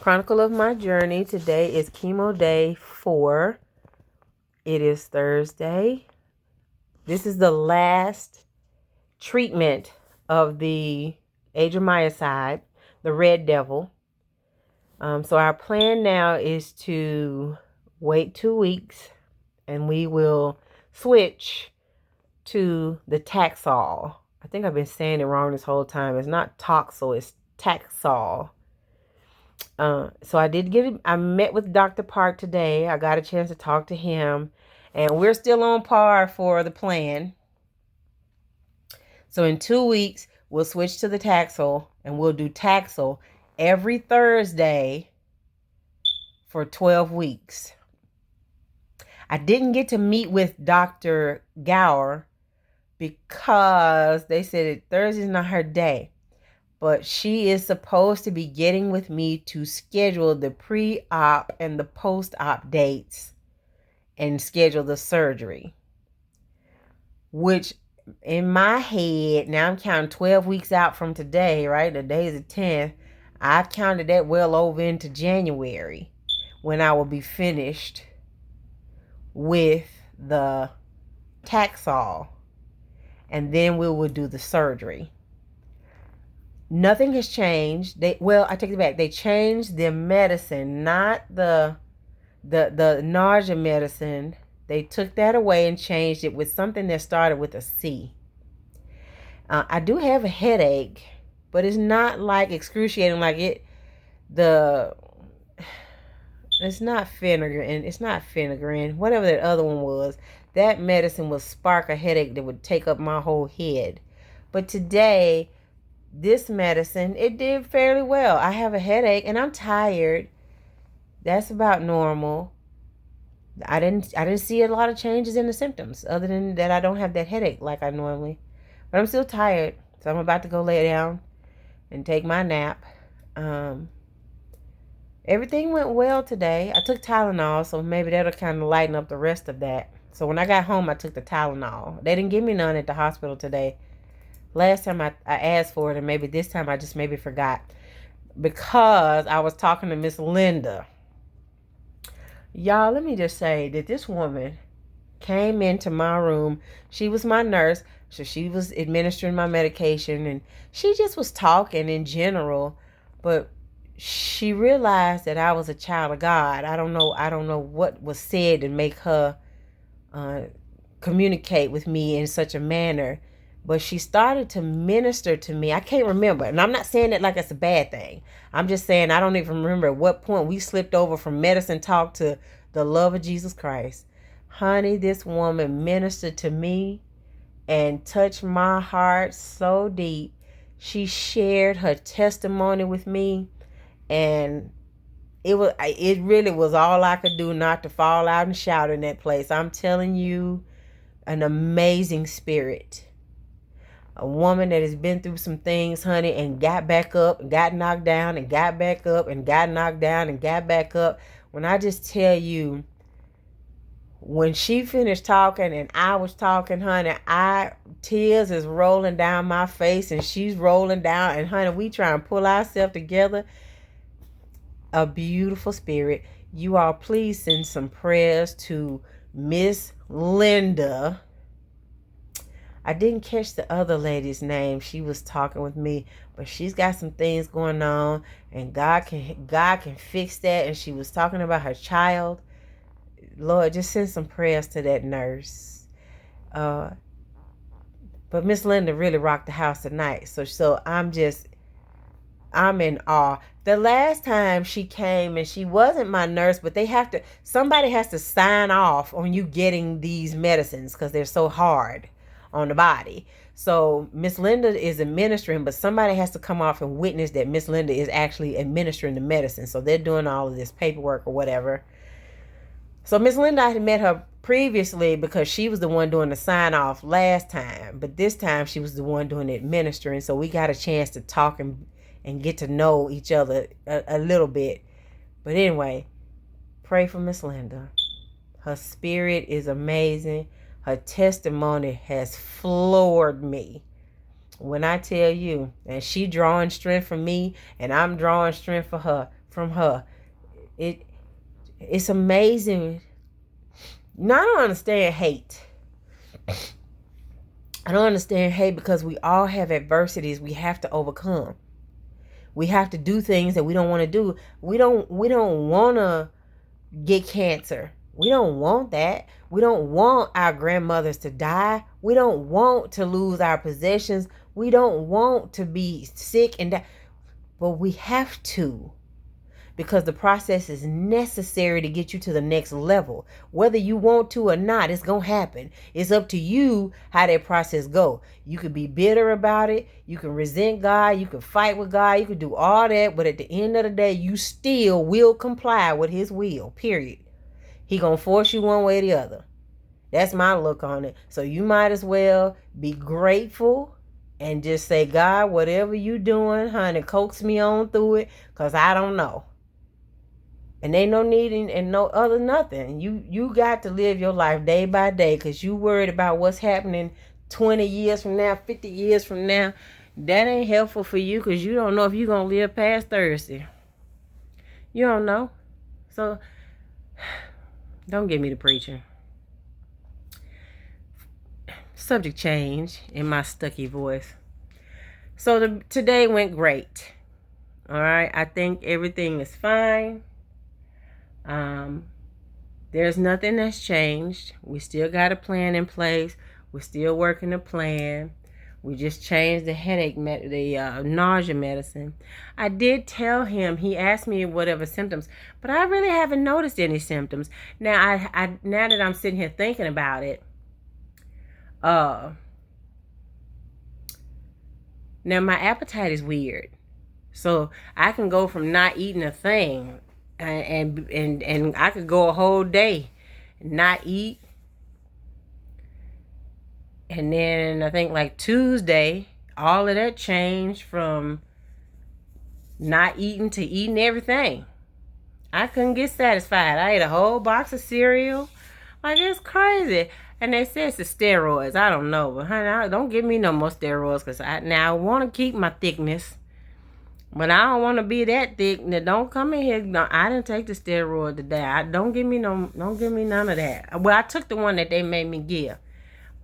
Chronicle of my journey. Today is chemo day 4. It is Thursday. This is the last treatment of the adriamycin, the red devil. So our plan now is to wait 2 weeks and we will switch to the Taxol. I think I've been saying it wrong this whole time. It's not Toxol, it's Taxol. So I met with Dr. Park today. I got a chance to talk to him, and we're still on par for the plan. So in 2 weeks, we'll switch to the Taxol, and we'll do Taxol every Thursday for 12 weeks. I didn't get to meet with Dr. Gower because they said Thursday's not her day. But she is supposed to be getting with me to schedule the pre-op and the post-op dates and schedule the surgery. Which, in my head, now I'm counting 12 weeks out from today, right? Today is the 10th. I've counted that well over into January when I will be finished with the Taxol. And then we will do the surgery. Nothing has changed. I take it back. They changed the medicine, not the nausea medicine. They took that away and changed it with something that started with a C. I do have a headache, but it's not like excruciating like it. It's not Phenergan. It's not Phenergan. Whatever that other one was. That medicine would spark a headache that would take up my whole head. But today, this medicine, it did fairly well. I have a headache and I'm tired. That's about normal. I didn't see a lot of changes in the symptoms other than that I don't have that headache like I normally. But I'm still tired. So I'm about to go lay down and take my nap. Everything went well today. I took Tylenol, so maybe that'll kind of lighten up the rest of that. So when I got home, I took the Tylenol. They didn't give me none at the hospital today. Last time I asked for it, and maybe this time I just maybe forgot. Because I was talking to Miss Linda. Y'all, let me just say that this woman came into my room. She was my nurse, so she was administering my medication, and she just was talking in general. But she realized that I was a child of God. I don't know what was said to make her communicate with me in such a manner. But she started to minister to me. I can't remember. And I'm not saying that like it's a bad thing. I'm just saying I don't even remember at what point we slipped over from medicine talk to the love of Jesus Christ. Honey, this woman ministered to me and touched my heart so deep. She shared her testimony with me. And it really was all I could do not to fall out and shout in that place. I'm telling you, an amazing spirit. A woman that has been through some things, honey, and got back up, and got knocked down, and got back up, and got knocked down, and got back up. When I just tell you, when she finished talking and I was talking, honey, tears is rolling down my face, and she's rolling down, and honey, we try and pull ourselves together. A beautiful spirit. You all please send some prayers to Miss Linda. I didn't catch the other lady's name. She was talking with me, but she's got some things going on, and God can fix that. And she was talking about her child. Lord, just send some prayers to that nurse. But Miss Linda really rocked the house tonight. So I'm in awe. The last time she came, and she wasn't my nurse, but somebody has to sign off on you getting these medicines because they're so hard on the body. So Miss Linda is administering, but somebody has to come off and witness that Miss Linda is actually administering the medicine. So they're doing all of this paperwork or whatever. So Miss Linda, I had met her previously because she was the one doing the sign off last time, but this time she was the one doing the administering. So we got a chance to talk and get to know each other a little bit. But anyway, pray for Miss Linda. Her spirit is amazing. Her testimony has floored me. When I tell you, and she drawing strength from me, and I'm drawing strength for her. from her. It's amazing. Now, I don't understand hate. I don't understand hate because we all have adversities we have to overcome. We have to do things that we don't want to do. We don't want to get cancer. We don't want that. We don't want our grandmothers to die. We don't want to lose our possessions. We don't want to be sick and die. But we have to, because the process is necessary to get you to the next level. Whether you want to or not, it's going to happen. It's up to you how that process go. You could be bitter about it. You can resent God. You can fight with God. You can do all that. But at the end of the day, you still will comply with his will, period. He going to force you one way or the other. That's my look on it. So you might as well be grateful and just say, God, whatever you doing, honey, coax me on through it, because I don't know. And ain't no need and no other nothing. You got to live your life day by day, because you worried about what's happening 20 years from now, 50 years from now. That ain't helpful for you, because you don't know if you're going to live past Thursday. You don't know. So don't get me to preaching. Subject change in my stucky voice. So today went great. All right. I think everything is fine. There's nothing that's changed. We still got a plan in place. We're still working the plan. We just changed the headache, nausea medicine. I did tell him, he asked me whatever symptoms, but I really haven't noticed any symptoms. Now, now that I'm sitting here thinking about it, now my appetite is weird. So I can go from not eating a thing, and I could go a whole day not eat. And then I think like Tuesday, all of that changed from not eating to eating everything. I couldn't get satisfied. I ate a whole box of cereal. Like, it's crazy. And they say it's the steroids. I don't know. But honey, don't give me no more steroids, because I want to keep my thickness. But I don't want to be that thick. Now, don't come in here. No, I didn't take the steroid today. Don't give me none of that. Well, I took the one that they made me give.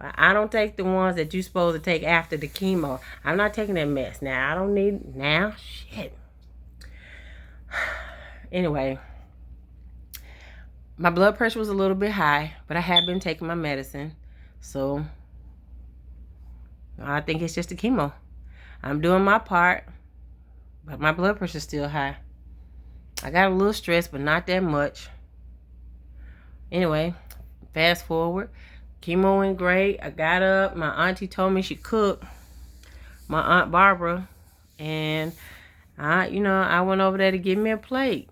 I don't take the ones that you're supposed to take after the chemo. I'm not taking that mess. Now, I don't need... Now, shit. Anyway, my blood pressure was a little bit high, but I have been taking my medicine. So, I think it's just the chemo. I'm doing my part, but my blood pressure is still high. I got a little stressed, but not that much. Anyway, fast forward. Chemo went great. I got up. My auntie told me she cooked. My Aunt Barbara. And I went over there to get me a plate.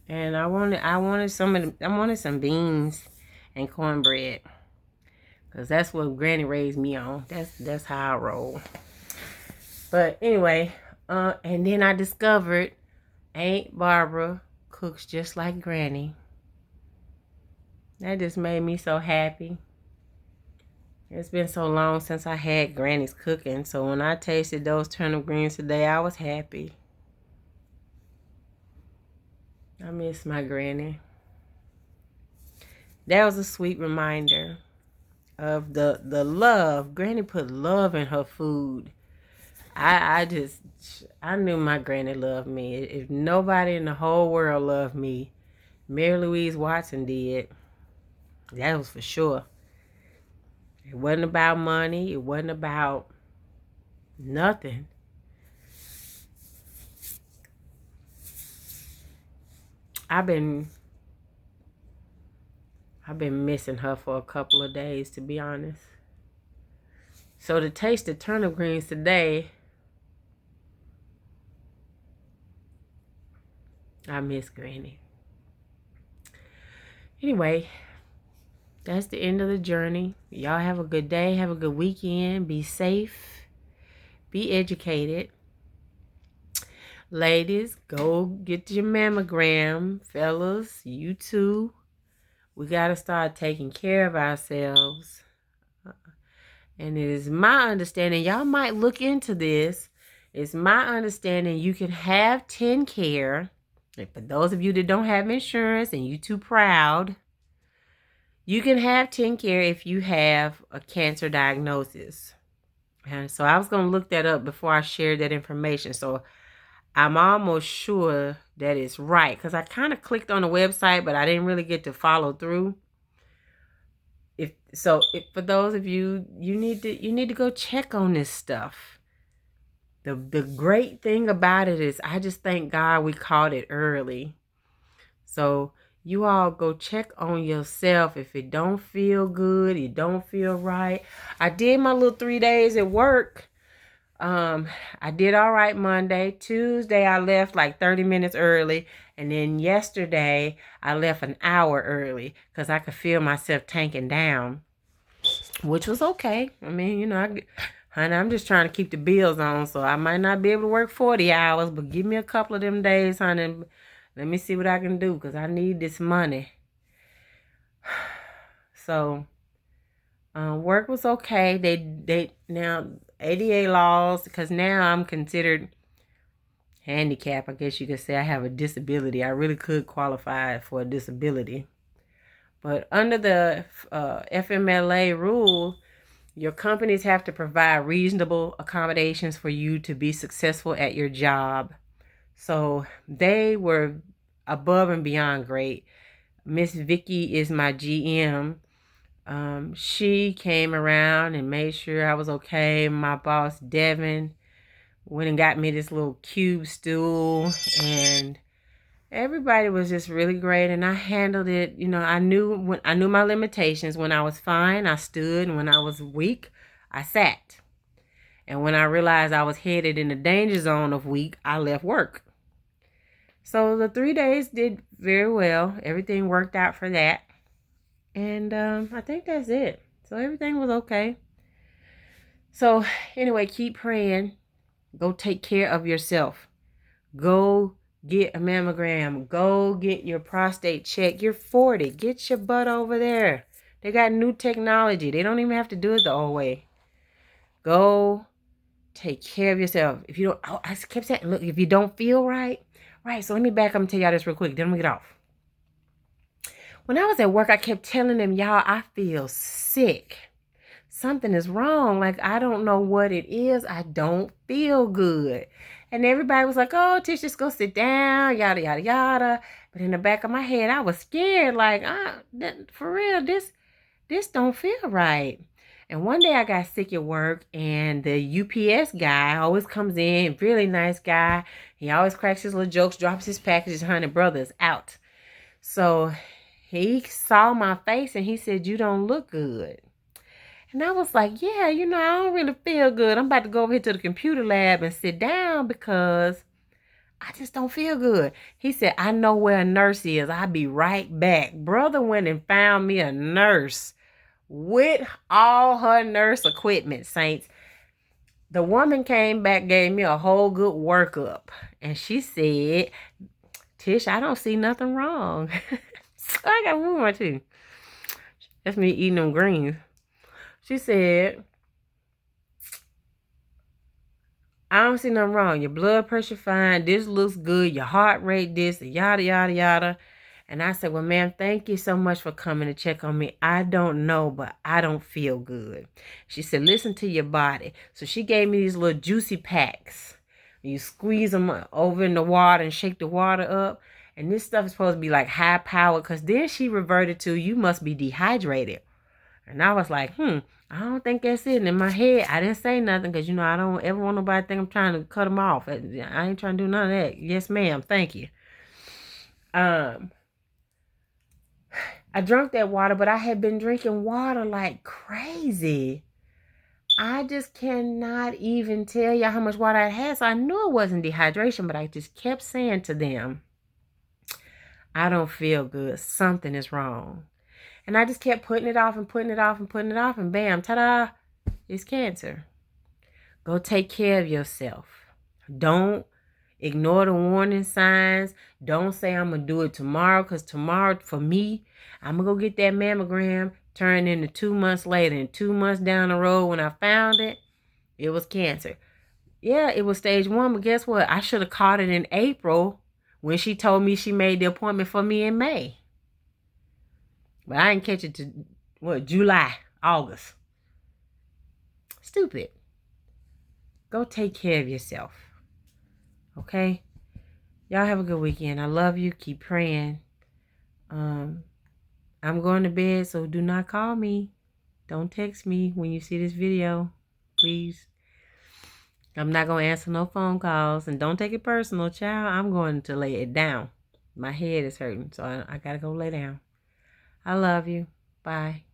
And I wanted some beans and cornbread. Because that's what Granny raised me on. That's how I roll. But anyway, and then I discovered Aunt Barbara cooks just like Granny. That just made me so happy. It's been so long since I had Granny's cooking. So when I tasted those turnip greens today, I was happy. I miss my Granny. That was a sweet reminder of the love. Granny put love in her food. I knew my Granny loved me. If nobody in the whole world loved me, Mary Louise Watson did. That was for sure. It wasn't about money. It wasn't about nothing. I've been missing her for a couple of days, to be honest. So to taste the turnip greens today, I miss Granny. Anyway, that's the end of the journey. Y'all have a good day. Have a good weekend. Be safe. Be educated. Ladies, go get your mammogram. Fellas, you too. We got to start taking care of ourselves. And it is my understanding, y'all might look into this. It's my understanding you can have 10 care And for those of you that don't have insurance and you too proud, you can have TennCare if you have a cancer diagnosis. And so I was going to look that up before I shared that information. So I'm almost sure that it's right, because I kind of clicked on the website, but I didn't really get to follow through. If for those of you, you need to go check on this stuff. The great thing about it is I just thank God we caught it early. So you all go check on yourself. If it don't feel good, it don't feel right. I did my little 3 days at work. I did all right Monday. Tuesday, I left like 30 minutes early. And then yesterday, I left an hour early because I could feel myself tanking down, which was okay. I mean, honey, I'm just trying to keep the bills on, so I might not be able to work 40 hours, but give me a couple of them days, honey. Let me see what I can do, because I need this money. So, work was okay. They now ADA laws, because now I'm considered handicapped. I guess you could say I have a disability. I really could qualify for a disability. But under the FMLA rule, your companies have to provide reasonable accommodations for you to be successful at your job. So they were above and beyond great. Miss Vicky is my GM. She came around and made sure I was okay. My boss, Devin, went and got me this little cube stool, and everybody was just really great, and I handled it. I knew my limitations. When I was fine, I stood, and when I was weak, I sat. And when I realized I was headed in the danger zone of weak, I left work. So the 3 days did very well. Everything worked out for that. And I think that's it. So everything was okay. So anyway, keep praying. Go take care of yourself. Go get a mammogram. Go get your prostate checked. You're 40. Get your butt over there. They got new technology. They don't even have to do it the old way. Go take care of yourself. If you don't, I kept saying, look, if you don't feel right. So let me back up and tell y'all this real quick. Then we get off. When I was at work, I kept telling them, y'all, I feel sick. Something is wrong. Like, I don't know what it is. I don't feel good. And everybody was like, oh, Tish, just go sit down, yada, yada, yada. But in the back of my head, I was scared. Like, for real, this don't feel right. And one day I got sick at work, and the UPS guy always comes in, really nice guy. He always cracks his little jokes, drops his packages, honey, brother's out. So he saw my face, and he said, you don't look good. And I was like, yeah, I don't really feel good. I'm about to go over here to the computer lab and sit down because I just don't feel good. He said, I know where a nurse is. I'll be right back. Brother went and found me a nurse with all her nurse equipment, saints. The woman came back, gave me a whole good workup. And she said, Tish, I don't see nothing wrong. So I got one more too. That's me eating them greens. She said, I don't see nothing wrong. Your blood pressure fine. This looks good. Your heart rate this, yada, yada, yada. And I said, well, ma'am, thank you so much for coming to check on me. I don't know, but I don't feel good. She said, listen to your body. So she gave me these little juicy packs. You squeeze them over in the water and shake the water up. And this stuff is supposed to be like high power, because then she reverted to, you must be dehydrated. And I was like, I don't think that's it. And in my head, I didn't say nothing because, I don't ever want nobody to think I'm trying to cut them off. I ain't trying to do none of that. Yes, ma'am. Thank you. I drank that water, but I had been drinking water like crazy. I just cannot even tell you how much water I had. So I knew it wasn't dehydration, but I just kept saying to them, I don't feel good. Something is wrong. And I just kept putting it off and putting it off and putting it off. And bam, ta-da, it's cancer. Go take care of yourself. Don't ignore the warning signs. Don't say I'm going to do it tomorrow. Because tomorrow, for me, I'm going to go get that mammogram. Turn into 2 months later. And 2 months down the road, when I found it, it was cancer. Yeah, it was stage 1. But guess what? I should have caught it in April when she told me she made the appointment for me in May. But I didn't catch it to, July, August. Stupid. Go take care of yourself. Okay? Y'all have a good weekend. I love you. Keep praying. I'm going to bed, so do not call me. Don't text me when you see this video. Please. I'm not going to answer no phone calls. And don't take it personal, child. I'm going to lay it down. My head is hurting, so I got to go lay down. I love you. Bye.